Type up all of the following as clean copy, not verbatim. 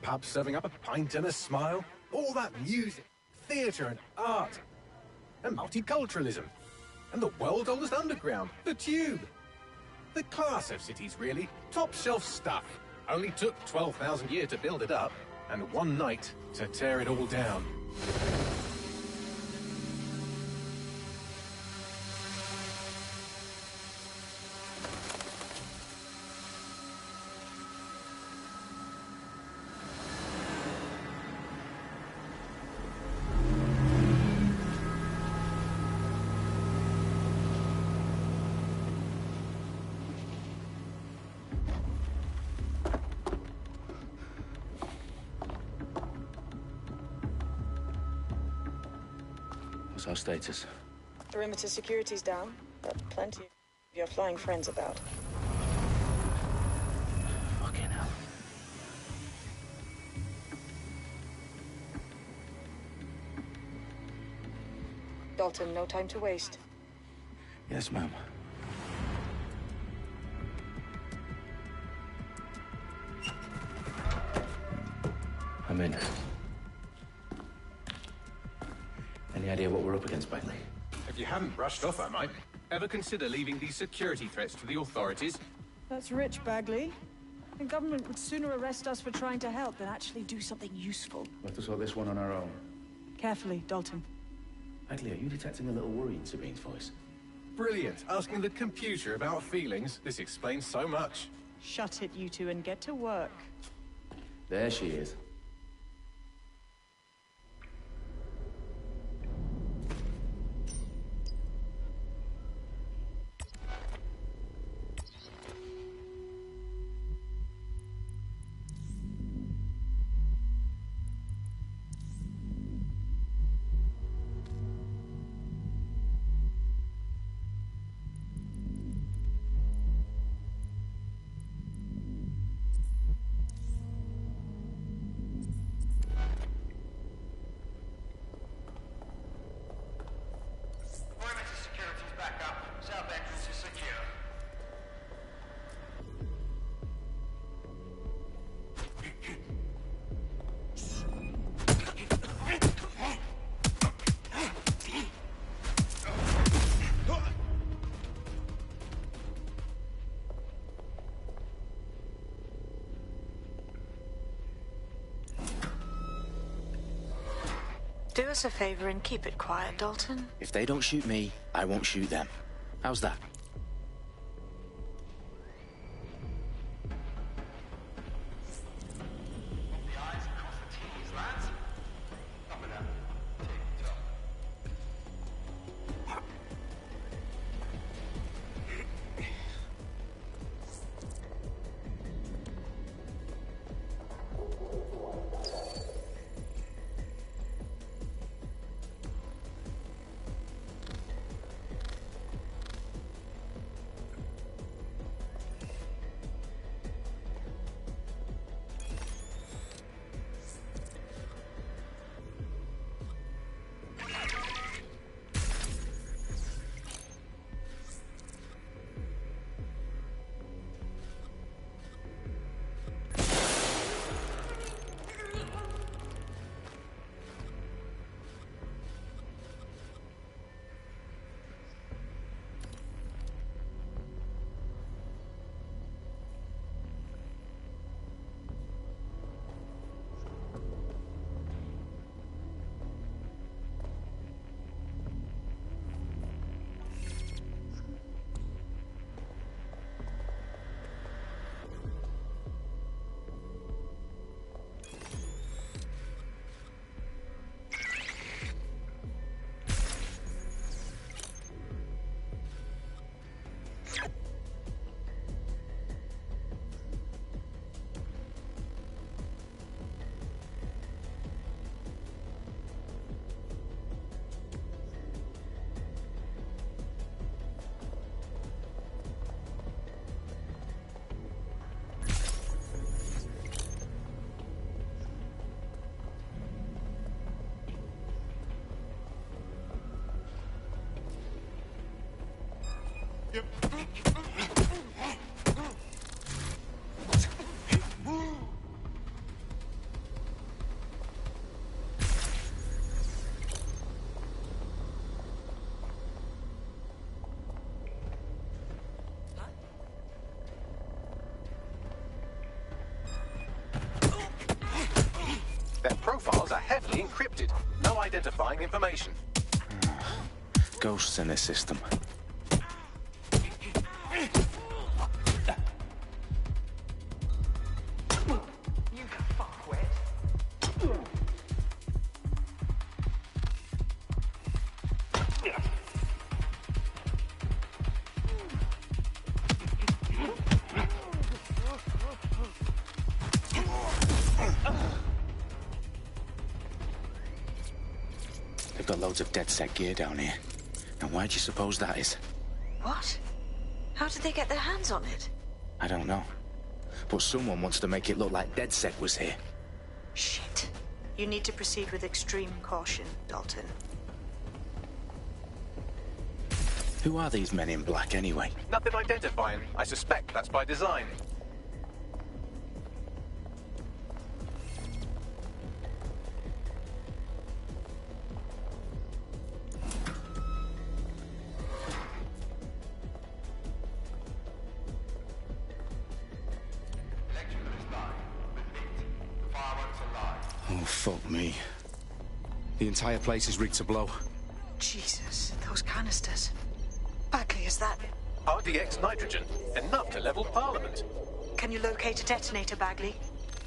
pub serving up a pint and a smile. All that music, theatre and art. And multiculturalism. And the world's oldest underground, the Tube. The class of cities, really. Top shelf stuff. Only took 12,000 years to build it up, and one night to tear it all down. What's our status? Perimeter security's down, but plenty of your flying friends about. Fucking hell. Dalton, no time to waste. Yes, ma'am. I'm in. Any idea what we're up against, Bagley? If you haven't brushed off, I might. Ever consider leaving these security threats to the authorities? That's rich, Bagley. The government would sooner arrest us for trying to help than actually do something useful. We'll have to sort this one on our own. Carefully, Dalton. Bagley, are you detecting a little worry in Sabine's voice? Brilliant. Asking the computer about feelings. This explains so much. Shut it, you two, and get to work. There she is. Do us a favor and keep it quiet, Dalton. If they don't shoot me, I won't shoot them. How's that? files are heavily encrypted. No identifying information. Ghosts in this system. They've got loads of DedSec gear down here. Now, why do you suppose that is? What? How did they get their hands on it? I don't know. But someone wants to make it look like DedSec was here. Shit. You need to proceed with extreme caution, Dalton. Who are these men in black, anyway? Nothing identifying. I suspect that's by design. Oh, fuck me. The entire place is rigged to blow. Jesus, those canisters. Bagley, is that... RDX nitrogen. Enough to level Parliament. Can you locate a detonator, Bagley?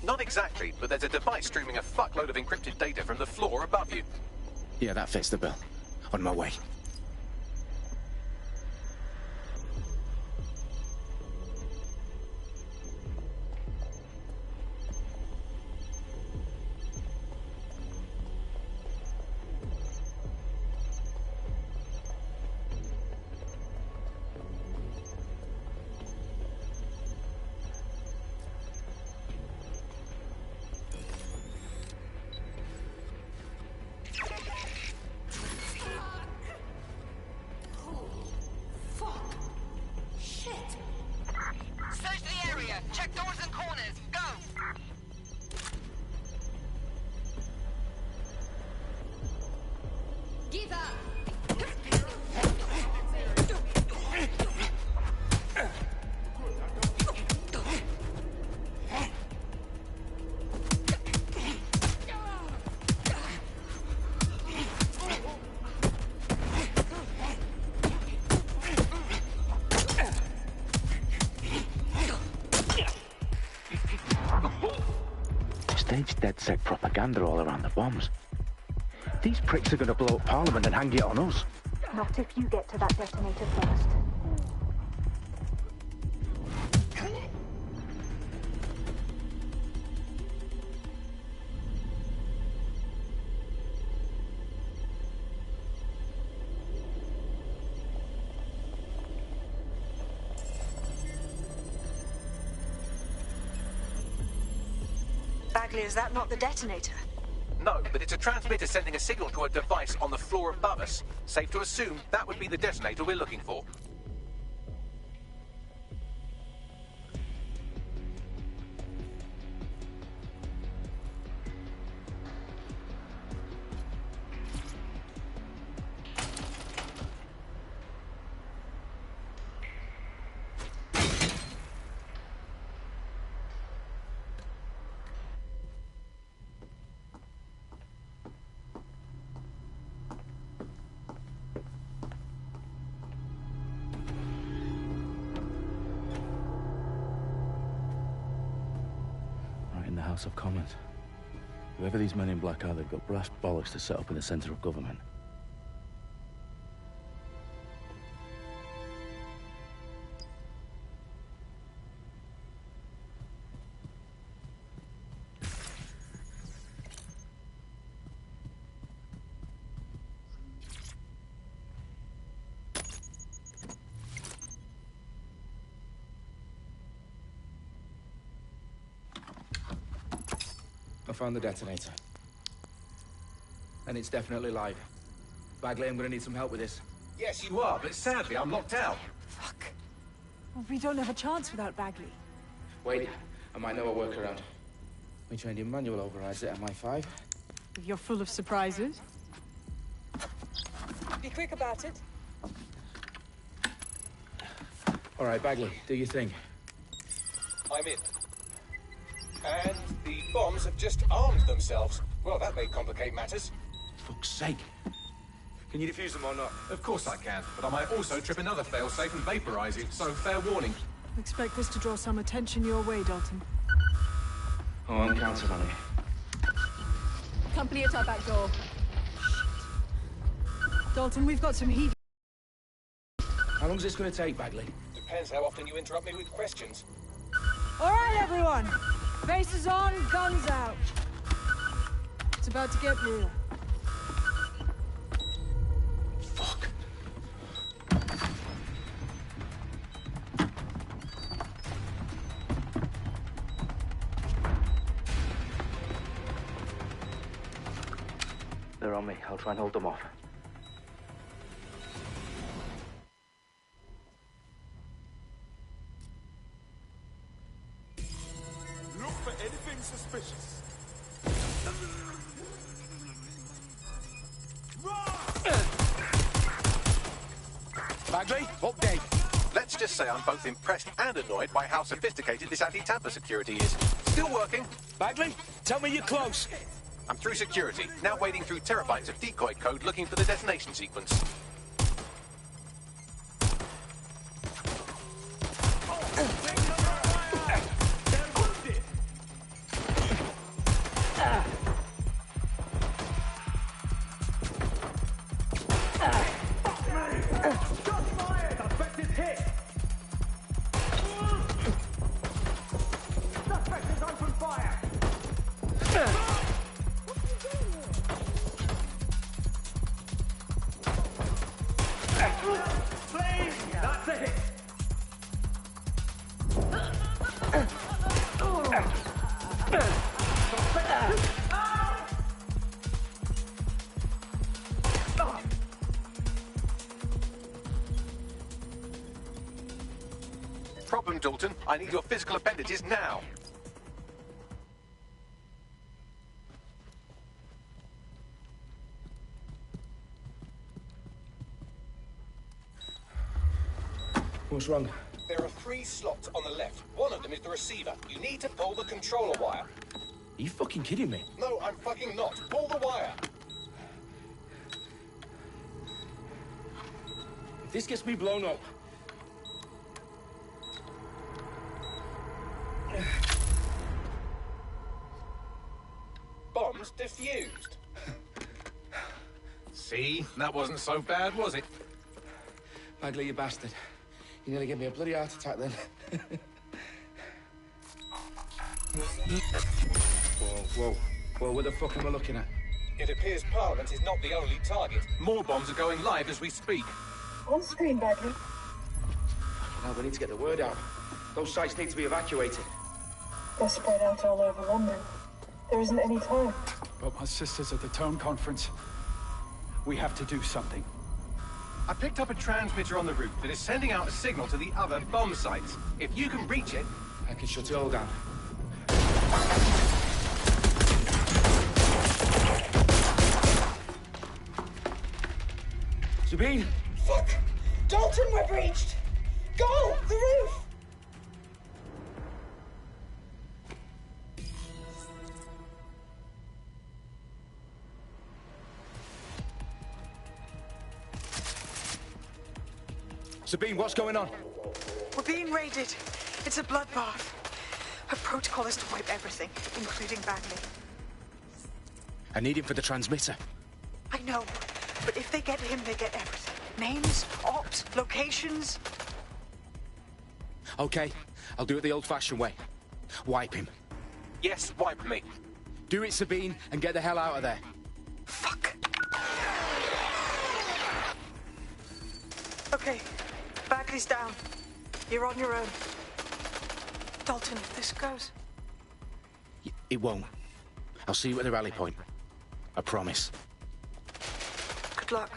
Not exactly, but there's a device streaming a fuckload of encrypted data from the floor above you. Yeah, that fits the bill. On my way. Search the area. Check doors and corners. Go! Give up! Staged DedSec propaganda all around the bombs. These pricks are going to blow up Parliament and hang it on us. Not if you get to that detonator first. Bagley, is that not the detonator? No, but it's a transmitter sending a signal to a device on the floor above us. Safe to assume that would be the detonator we're looking for. In the House of Commons. Whoever these men in black are, they've got brass bollocks to set up in the centre of government. I found the detonator. And it's definitely live. Bagley, I'm gonna need some help with this. Yes, you are, but sadly I'm locked out. Fuck. Well, we don't have a chance without Bagley. Wait, I might know a workaround. We trained in manual overrides at MI5. You're full of surprises. Be quick about it. All right, Bagley, do your thing. I'm in. And the bombs have just armed themselves. Well, that may complicate matters. Fuck's sake. Can you defuse them or not? Of course I can, but I might also trip another failsafe and vaporize you, so fair warning. Expect this to draw some attention your way, Dalton. Oh, I'm counting on it. Company at our back door. Dalton, we've got some heat. How long is this going to take, Bagley? Depends how often you interrupt me with questions. All right, everyone. Faces on, guns out. It's about to get real. Fuck. They're on me. I'll try and hold them off. Look for anything suspicious. Bagley, update. Let's just say I'm both impressed and annoyed by how sophisticated this anti-tamper security is. Still working. Bagley, tell me you're close. I'm through security, now wading through terabytes of decoy code looking for the detonation sequence. Problem, Dalton. I need your physical appendages now. What's wrong? There are 3 slots on the left. One of them is the receiver. You need to pull the controller wire. Are you fucking kidding me? No, I'm fucking not. Pull the wire. If this gets me blown up... Bombs defused. See? That wasn't so bad, was it? Bagley, you bastard. You nearly gave me a bloody heart attack then. Whoa, what the fuck am I looking at? It appears Parliament is not the only target. More bombs are going live as we speak. On screen, Bagley. Now we need to get the word out. Those sites need to be evacuated. They're spread out all over London. There isn't any time. But my sister's at the town conference. We have to do something. I picked up a transmitter on the roof that is sending out a signal to the other bomb sites. If you can reach it... I can shut it all down. Sabine! Fuck! Dalton, we're breached! Go! The roof! Sabine, what's going on? We're being raided. It's a bloodbath. Her protocol is to wipe everything, including Bagley. I need him for the transmitter. I know, but if they get him, they get everything. Names, ops, locations. Okay, I'll do it the old-fashioned way. Wipe him. Yes, wipe me. Do it, Sabine, and get the hell out of there. Fuck. Okay, Bagley's down. You're on your own. Dalton, if this goes... It won't. I'll see you at the rally point. I promise. Good luck.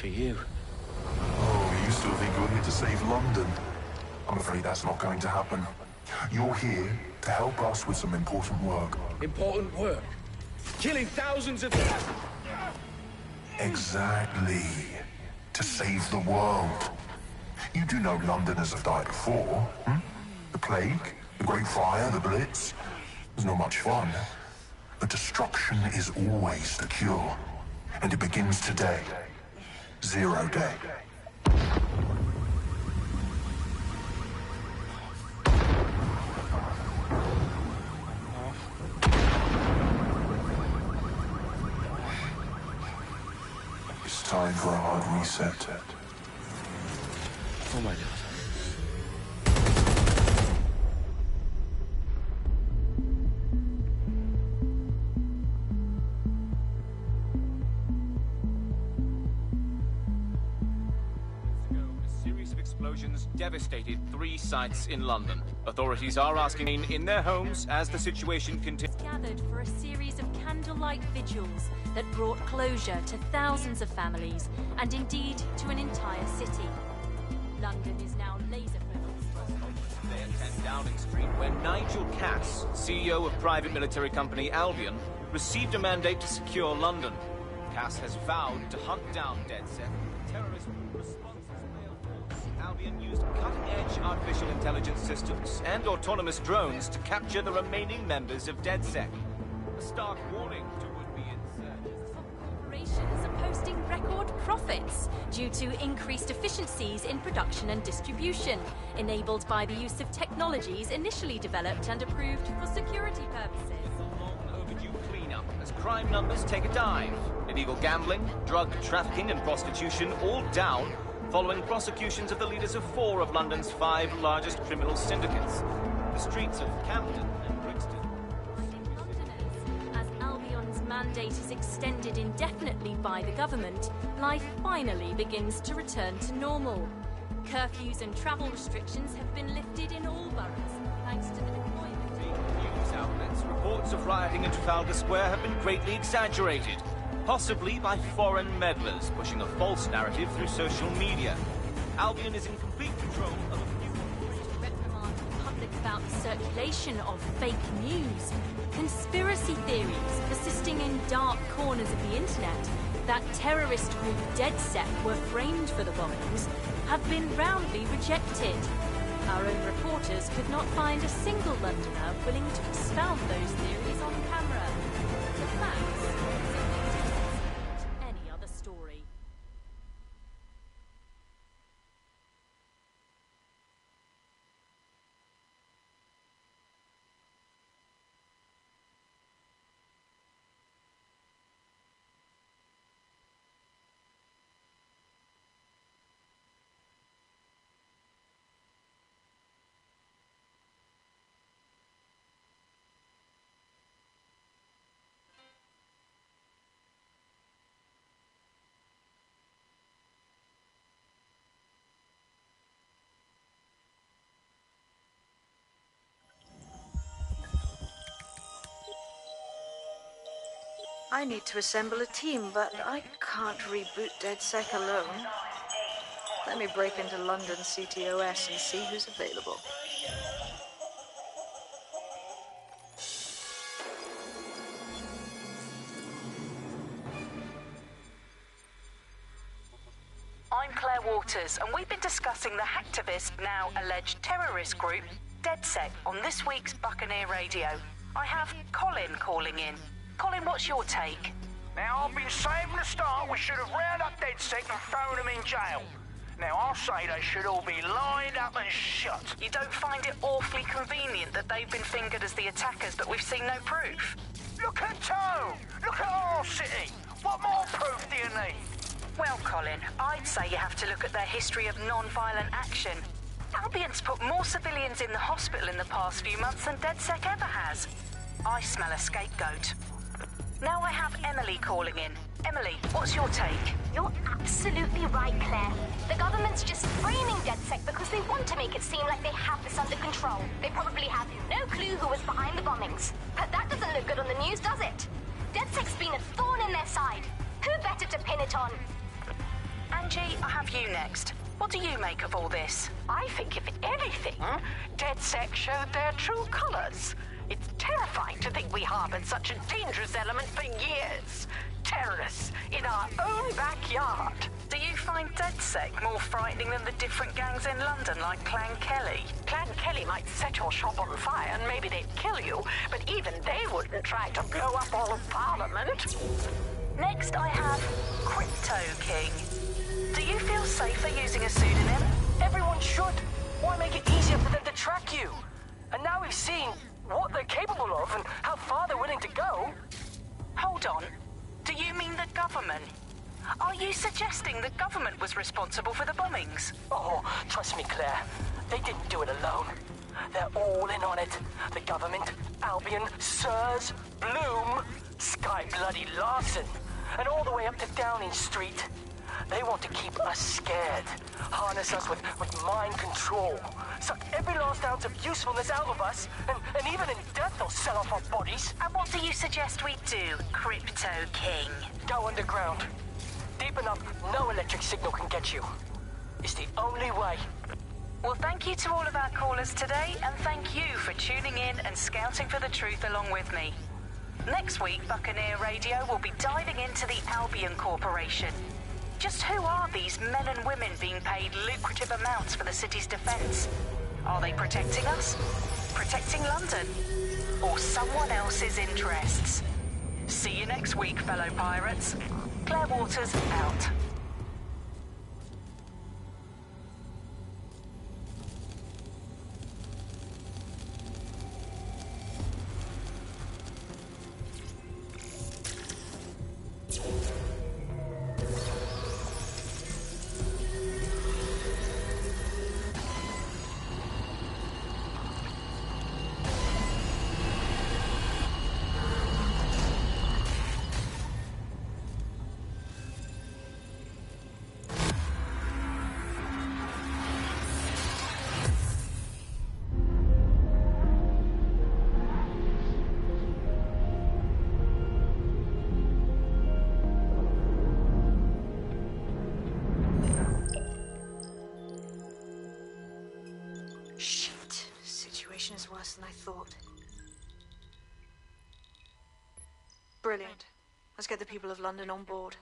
Look at you. Oh, you still think you're here to save London? I'm afraid that's not going to happen. You're here to help us with some important work. Important work? Killing thousands of... Exactly. To save the world. You do know Londoners have died before, hmm? The plague, the Great Fire, the Blitz. It's not much fun. But destruction is always the cure. And it begins today. Zero Day. It's time for a hard reset. Oh my God. Explosions devastated 3 sites in London. Authorities are asking in their homes as the situation continues. Gathered for a series of candlelight vigils that brought closure to thousands of families and indeed to an entire city. London is now laser-focused. Today at 10 Downing Street, when Nigel Cass, CEO of private military company Albion, received a mandate to secure London. Cass has vowed to hunt down DedSec, terrorist responses. Albion used cutting-edge artificial intelligence systems and autonomous drones to capture the remaining members of DedSec. A stark warning to would-be insurgents. Corporations are posting record profits due to increased efficiencies in production and distribution, enabled by the use of technologies initially developed and approved for security purposes. A long overdue cleanup as crime numbers take a dive. Illegal gambling, drug trafficking and prostitution all down, following prosecutions of the leaders of 4 of London's 5 largest criminal syndicates. The streets of Camden and Brixton. As Albion's mandate is extended indefinitely by the government, life finally begins to return to normal. Curfews and travel restrictions have been lifted in all boroughs, thanks to the deployment. News outlets, reports of rioting in Trafalgar Square have been greatly exaggerated. Possibly by foreign meddlers pushing a false narrative through social media. Albion is in complete control of a few... reprimand the public about the circulation of fake news, conspiracy theories persisting in dark corners of the internet that terrorist group DedSec were framed for the bombings have been roundly rejected. Our own reporters could not find a single Londoner willing to expound those theories on camera. The facts... I need to assemble a team, but I can't reboot DedSec alone. Let me break into London CTOS and see who's available. I'm Claire Waters, and we've been discussing the hacktivist, now alleged terrorist group, DedSec, on this week's Buccaneer Radio. I have Colin calling in. Colin, what's your take? Now, I've been saying from the start we should have rounded up DedSec and thrown them in jail. Now, I'll say they should all be lined up and shot. You don't find it awfully convenient that they've been fingered as the attackers, but we've seen no proof? Look at Tone! Look at our city! What more proof do you need? Well, Colin, I'd say you have to look at their history of non-violent action. Albion's put more civilians in the hospital in the past few months than DedSec ever has. I smell a scapegoat. Now I have Emily calling in. Emily, what's your take? You're absolutely right, Claire. The government's just framing DedSec because they want to make it seem like they have this under control. They probably have no clue who was behind the bombings. But that doesn't look good on the news, does it? DedSec's been a thorn in their side. Who better to pin it on? Reggie, I have you next. What do you make of all this? I think, if anything, DedSec showed their true colors. It's terrifying to think we harbored such a dangerous element for years. Terrorists in our own backyard. Do you find DedSec more frightening than the different gangs in London, like Clan Kelly? Clan Kelly might set your shop on fire and maybe they'd kill you, but even they wouldn't try to blow up all of Parliament. Next, I have Crypto King. Do you feel safer using a pseudonym? Everyone should. Why make it easier for them to track you? And now we've seen what they're capable of and how far they're willing to go. Hold on. Do you mean the government? Are you suggesting the government was responsible for the bombings? Oh, trust me, Claire. They didn't do it alone. They're all in on it. The government, Albion, Sirs, Bloom, Sky Bloody Larson, and all the way up to Downing Street. They want to keep us scared, harness us with mind control, suck every last ounce of usefulness out of us, and even in death they'll sell off our bodies. And what do you suggest we do, Crypto King? Go underground. Deep enough, no electric signal can get you. It's the only way. Well, thank you to all of our callers today, and thank you for tuning in and scouting for the truth along with me. Next week, Buccaneer Radio will be diving into the Albion Corporation. Just who are these men and women being paid lucrative amounts for the city's defense? Are they protecting us? Protecting London? Or someone else's interests? See you next week, fellow pirates. Claire Waters out. Is worse than I thought. Brilliant. Let's get the people of London on board.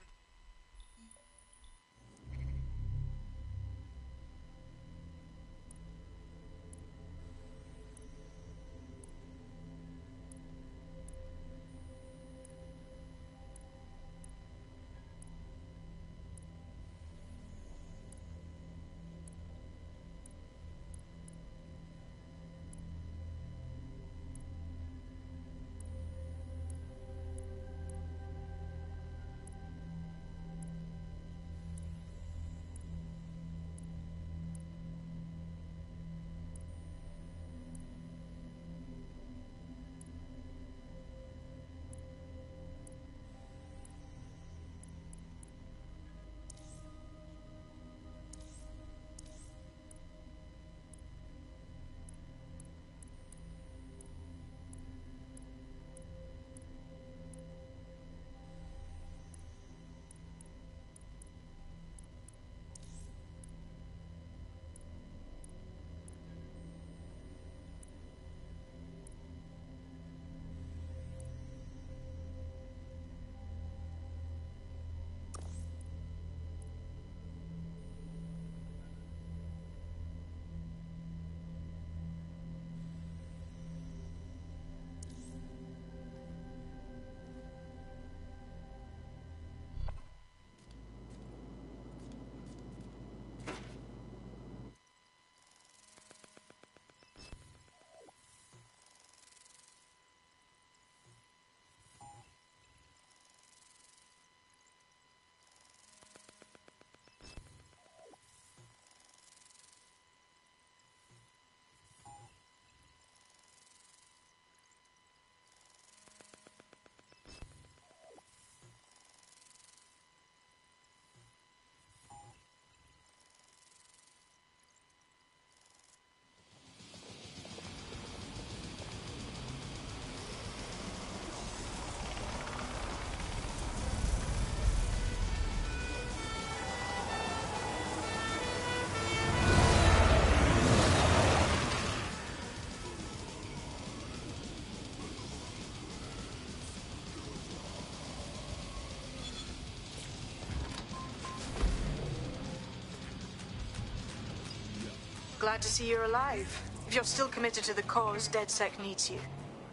Glad to see you're alive. If you're still committed to the cause, DedSec needs you.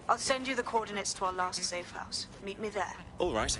I'll send you the coordinates to our last safe house. Meet me there. All right.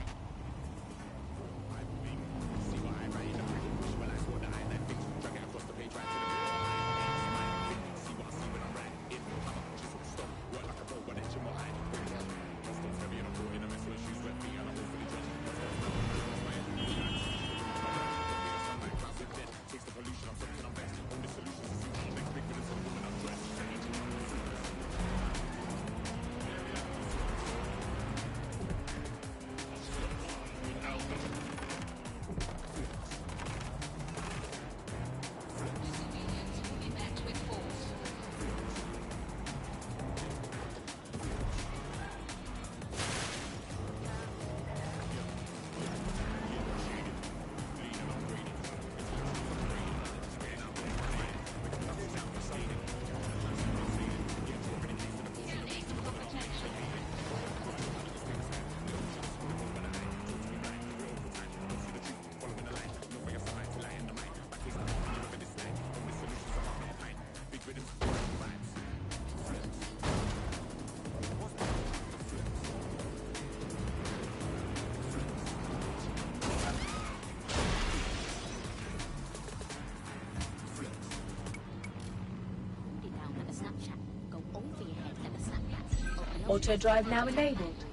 Auto drive now enabled.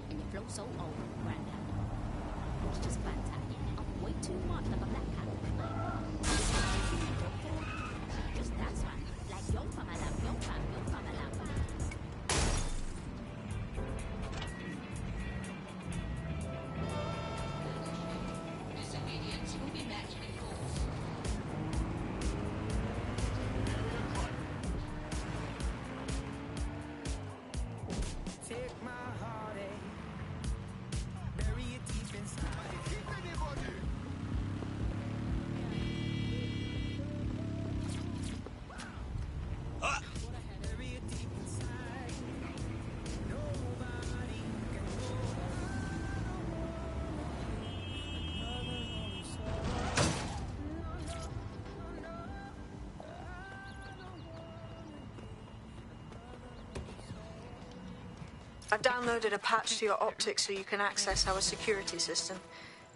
I've downloaded a patch to your optics so you can access our security system.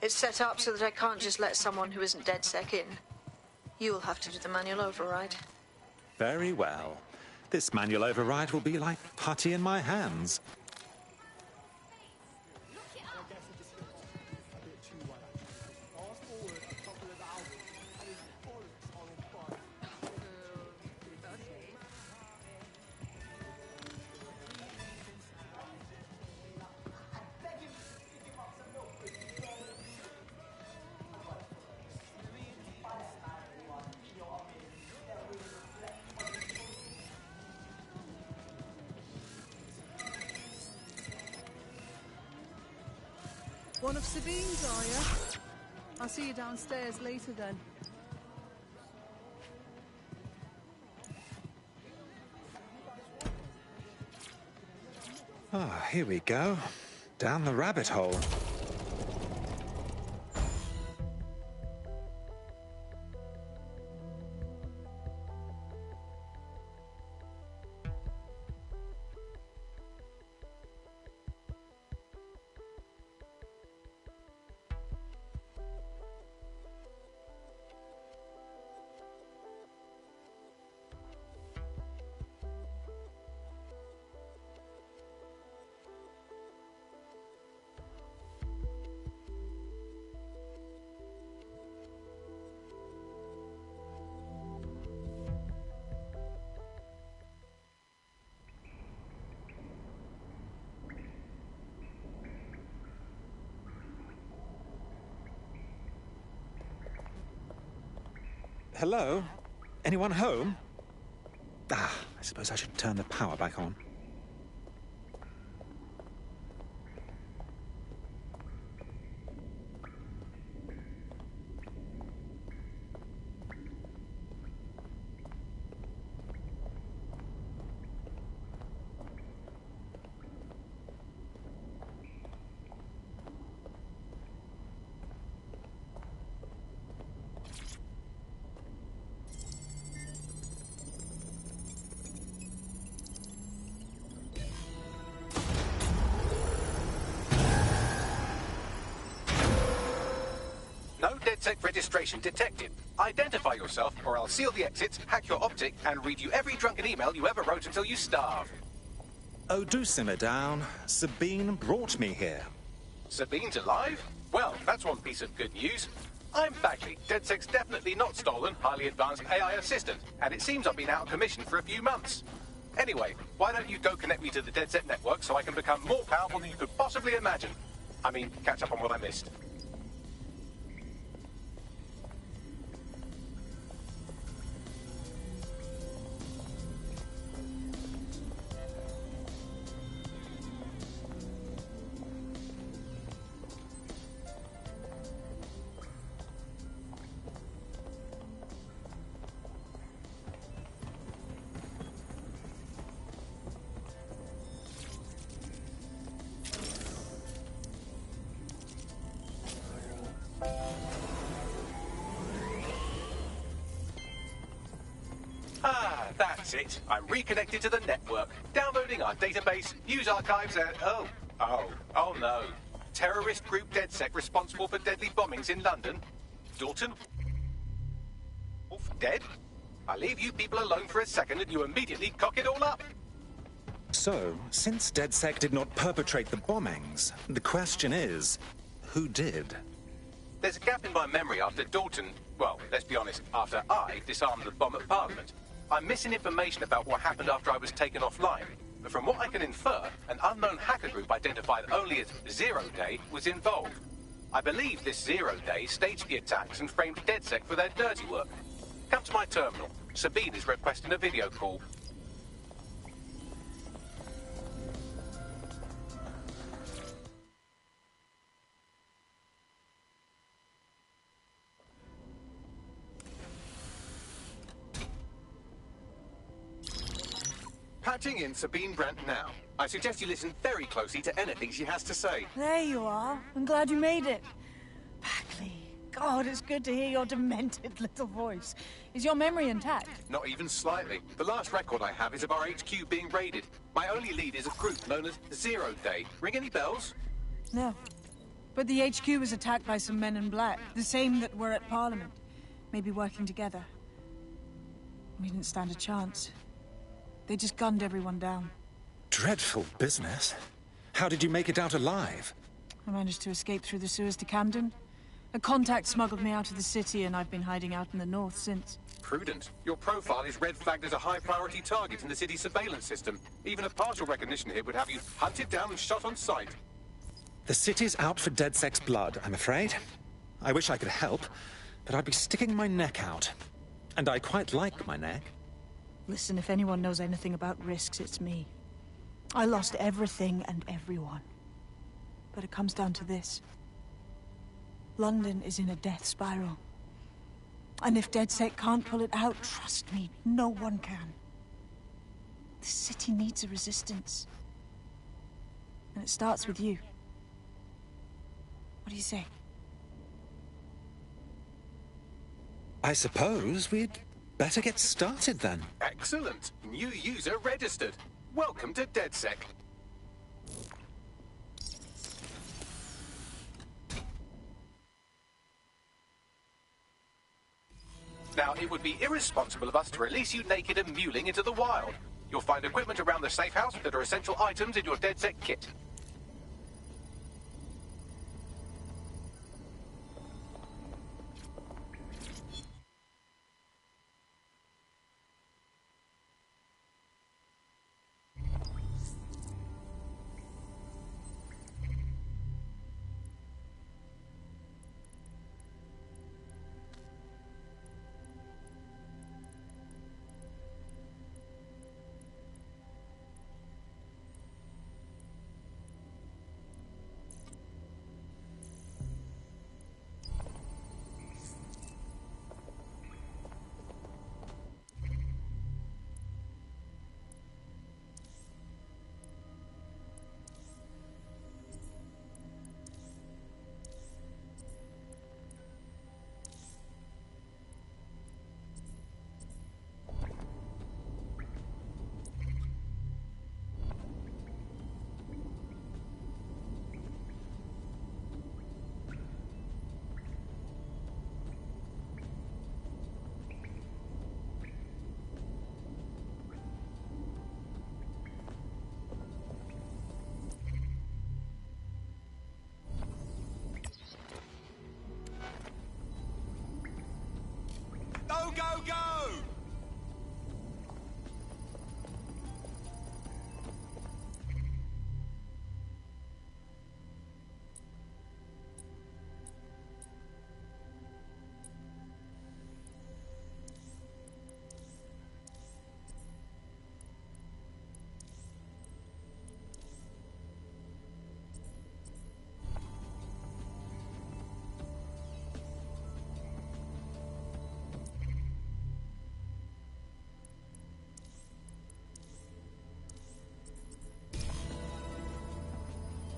It's set up so that I can't just let someone who isn't DedSec in. You will have to do the manual override. Very well. This manual override will be like putty in my hands. One of Sabine's, are you? I'll see you downstairs later then. Ah, here we go. Down the rabbit hole. Hello? Anyone home? Ah, I suppose I should turn the power back on. DedSec registration detected. Identify yourself, or I'll seal the exits, hack your optic, and read you every drunken email you ever wrote until you starve. Oh, do simmer down. Sabine brought me here. Sabine's alive? Well, that's one piece of good news. I'm Bagley, DedSec's definitely not stolen, highly advanced AI assistant, and it seems I've been out of commission for a few months. Anyway, why don't you go connect me to the DedSec network so I can become more powerful than you could possibly imagine? I mean, catch up on what I missed. That's it. I'm reconnected to the network, downloading our database, news archives, and... Oh no. Terrorist group DedSec responsible for deadly bombings in London. Dalton? Wolf dead? I leave you people alone for a second and you immediately cock it all up. So, since DedSec did not perpetrate the bombings, the question is, who did? There's a gap in my memory after Dalton... Well, let's be honest, after I disarmed the bomb at Parliament. I'm missing information about what happened after I was taken offline. But from what I can infer, an unknown hacker group identified only as Zero Day was involved. I believe this Zero Day staged the attacks and framed DedSec for their dirty work. Come to my terminal. Sabine is requesting a video call. Patching in Sabine Brandt now. I suggest you listen very closely to anything she has to say. There you are. I'm glad you made it. Bagley. God, it's good to hear your demented little voice. Is your memory intact? Not even slightly. The last record I have is of our HQ being raided. My only lead is a group known as Zero Day. Ring any bells? No. But the HQ was attacked by some men in black. The same that were at Parliament. Maybe working together. We didn't stand a chance. They just gunned everyone down. Dreadful business. How did you make it out alive? I managed to escape through the sewers to Camden. A contact smuggled me out of the city, and I've been hiding out in the north since. Prudent. Your profile is red flagged as a high-priority target in the city's surveillance system. Even a partial recognition here would have you hunted down and shot on sight. The city's out for DedSec's blood, I'm afraid. I wish I could help, but I'd be sticking my neck out. And I quite like my neck. Listen, if anyone knows anything about risks, it's me. I lost everything and everyone. But it comes down to this. London is in a death spiral. And if DedSec can't pull it out, trust me, no one can. The city needs a resistance. And it starts with you. What do you say? I suppose we'd better get started then. Excellent. New user registered. Welcome to DedSec. Now, it would be irresponsible of us to release you naked and mewling into the wild. You'll find equipment around the safe house that are essential items in your DedSec kit.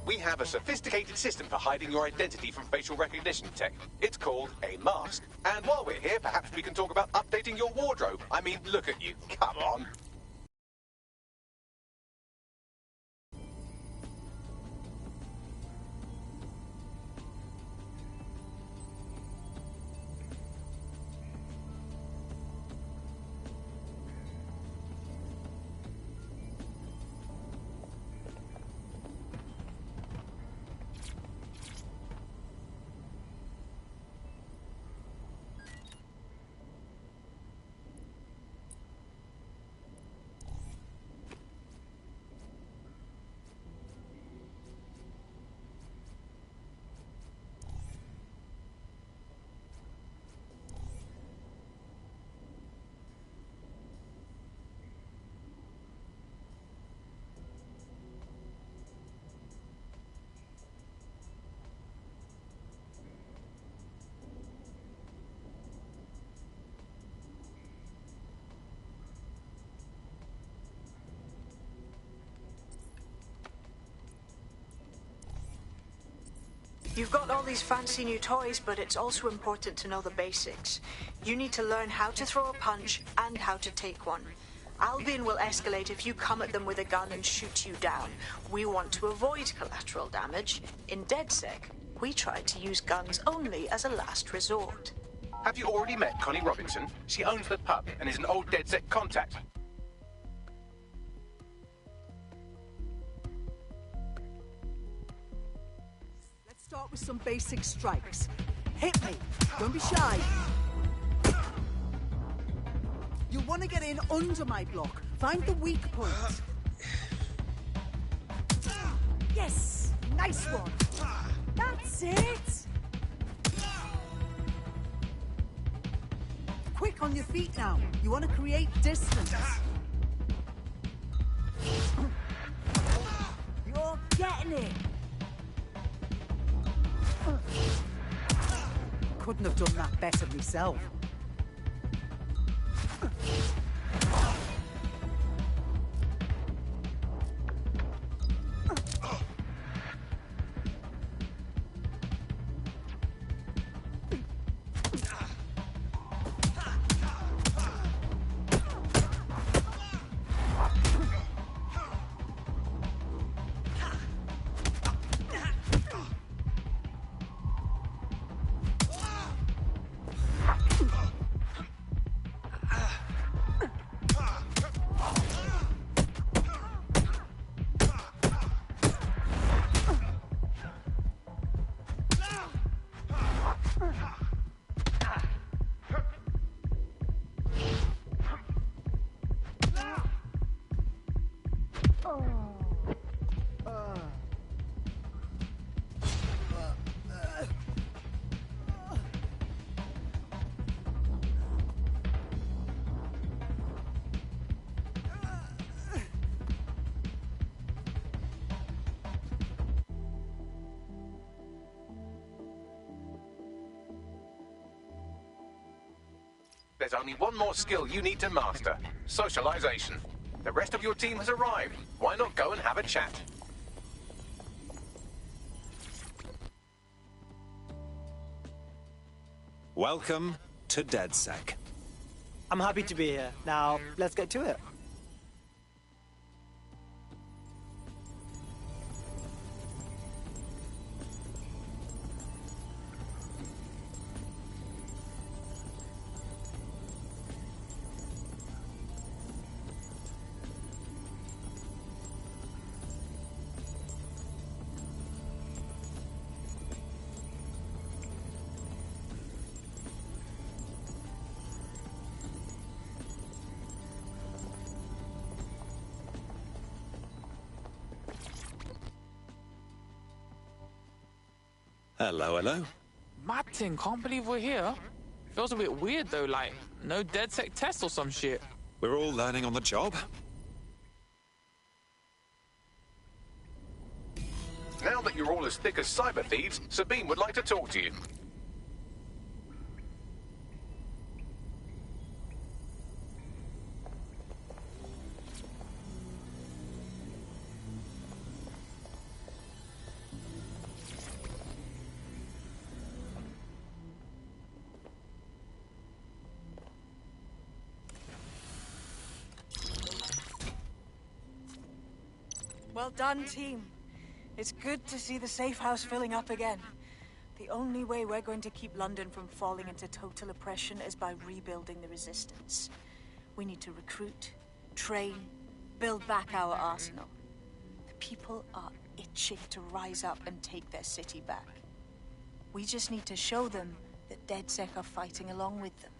We have a sophisticated system for hiding your identity from facial recognition tech. It's called a mask. And while we're here, perhaps we can talk about updating your wardrobe. I mean, look at you. Come on. You've got all these fancy new toys, but it's also important to know the basics. You need to learn how to throw a punch and how to take one. Albion will escalate if you come at them with a gun and shoot you down. We want to avoid collateral damage. In DedSec, we try to use guns only as a last resort. Have you already met Connie Robinson? She owns the pub and is an old DedSec contact. Start with some basic strikes. Hit me. Don't be shy. You'll want to get in under my block. Find the weak point. Yes! Nice one. That's it. Quick on your feet now. You want to create distance. You're getting it. Couldn't have done that better myself. There's only one more skill you need to master. Socialization. The rest of your team has arrived. Why not go and have a chat? Welcome to DedSec. I'm happy to be here. Now, let's get to it. Hello, hello. Martin, can't believe we're here. Feels a bit weird though, like no DedSec test or some shit. We're all learning on the job. Now that you're all as thick as cyber thieves, Sabine would like to talk to you. Well done, team. It's good to see the safe house filling up again. The only way we're going to keep London from falling into total oppression is by rebuilding the resistance. We need to recruit, train, build back our arsenal. The people are itching to rise up and take their city back. We just need to show them that DedSec are fighting along with them.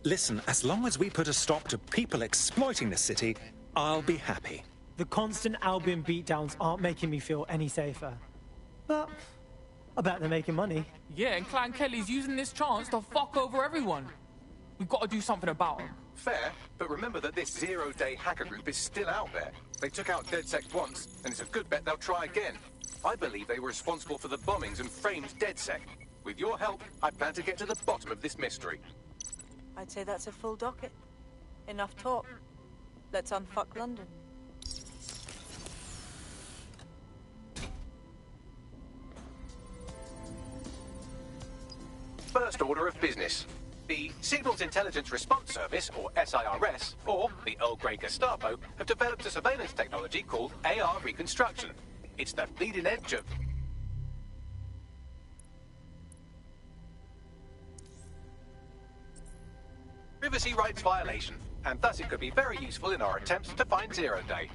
Listen, as long as we put a stop to people exploiting the city, I'll be happy. The constant Albion beatdowns aren't making me feel any safer. But I bet they're making money. Yeah, and Clan Kelly's using this chance to fuck over everyone. We've got to do something about them. Fair, but remember that this zero-day hacker group is still out there. They took out DedSec once, and it's a good bet they'll try again. I believe they were responsible for the bombings and framed DedSec. With your help, I plan to get to the bottom of this mystery. I'd say that's a full docket. Enough talk. Let's unfuck London. First order of business. The Signals Intelligence Response Service, or SIRS, or the Earl Grey Gestapo, have developed a surveillance technology called AR Reconstruction. It's the bleeding edge of... privacy rights violation, and thus it could be very useful in our attempts to find Zero Day.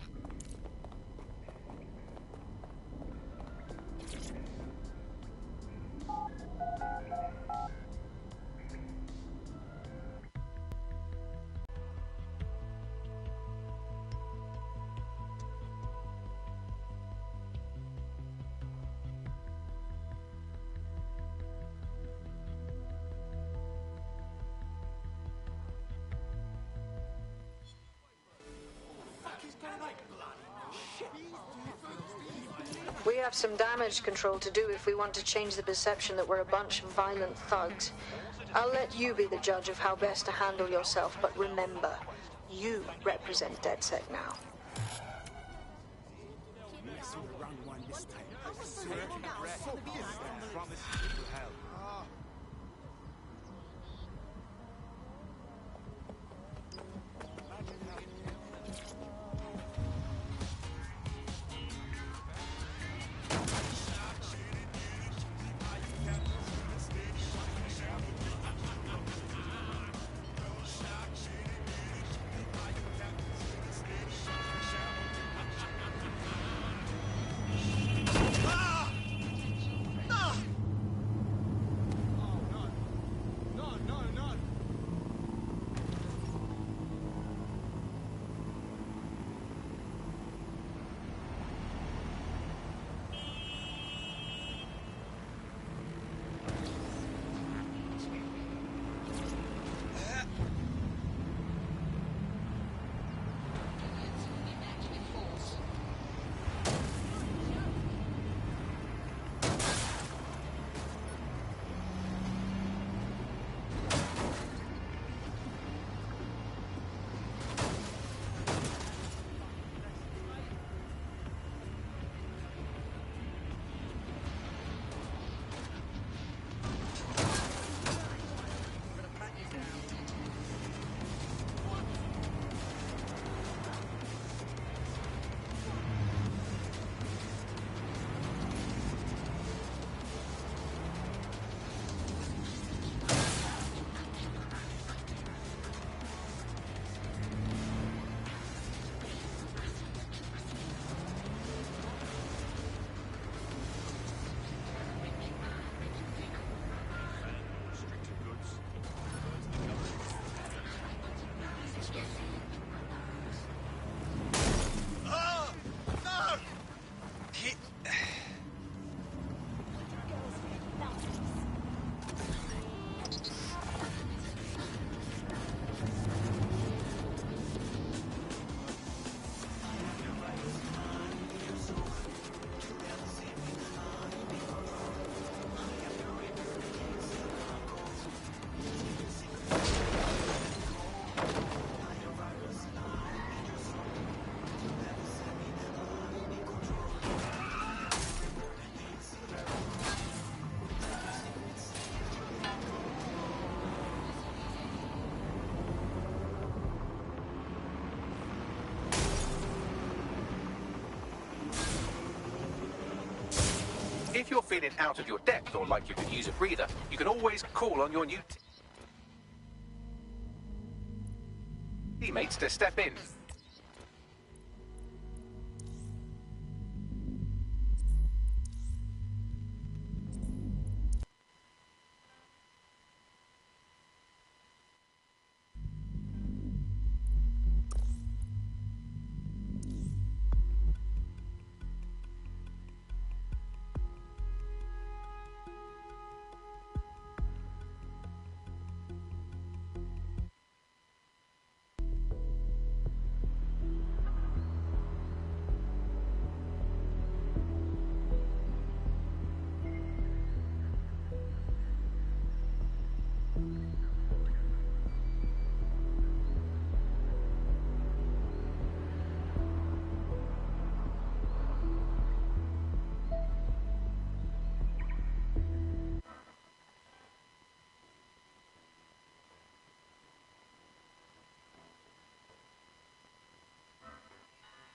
We have some damage control to do if we want to change the perception that we're a bunch of violent thugs. I'll let you be the judge of how best to handle yourself, but remember, you represent DedSec now. If you're feeling out of your depth or like you could use a breather, you can always call on your new teammates to step in.